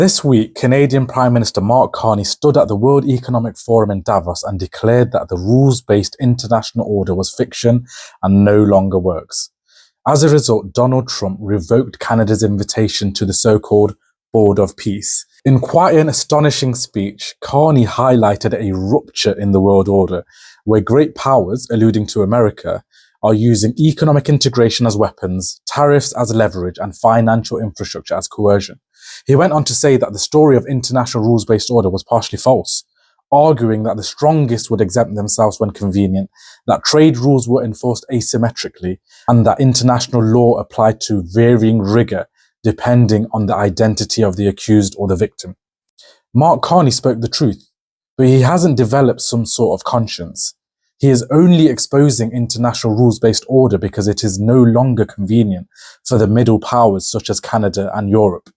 This week, Canadian Prime Minister Mark Carney stood at the World Economic Forum in Davos and declared that the rules-based international order was fiction and no longer works. As a result, Donald Trump revoked Canada's invitation to the so-called Board of Peace. In quite an astonishing speech, Carney highlighted a rupture in the world order, where great powers, alluding to America, are using economic integration as weapons, tariffs as leverage, and financial infrastructure as coercion. He went on to say that the story of international rules-based order was partially false, arguing that the strongest would exempt themselves when convenient, that trade rules were enforced asymmetrically, and that international law applied to varying rigor depending on the identity of the accused or the victim. Mark Carney spoke the truth, but he hasn't developed some sort of conscience. He is only exposing international rules-based order because it is no longer convenient for the middle powers such as Canada and Europe.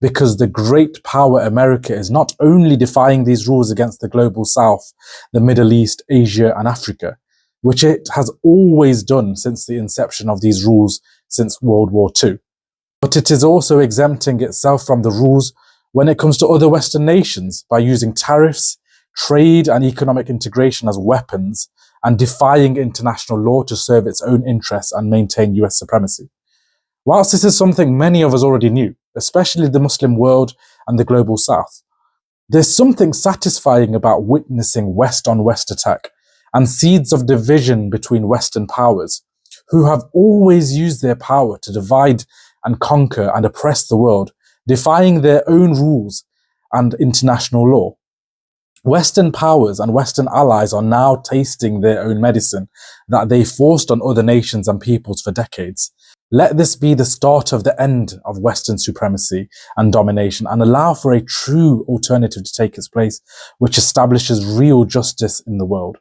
Because the great power America is not only defying these rules against the global south, the Middle East, Asia, and Africa, which it has always done since the inception of these rules since World War II, but it is also exempting itself from the rules when it comes to other Western nations by using tariffs, trade, and economic integration as weapons and defying international law to serve its own interests and maintain US supremacy. Whilst this is something many of us already knew, especially the Muslim world and the global south, there's something satisfying about witnessing West-on-West attack and seeds of division between Western powers, who have always used their power to divide and conquer and oppress the world, defying their own rules and international law. Western powers and Western allies are now tasting their own medicine that they forced on other nations and peoples for decades. Let this be the start of the end of Western supremacy and domination, and allow for a true alternative to take its place, which establishes real justice in the world.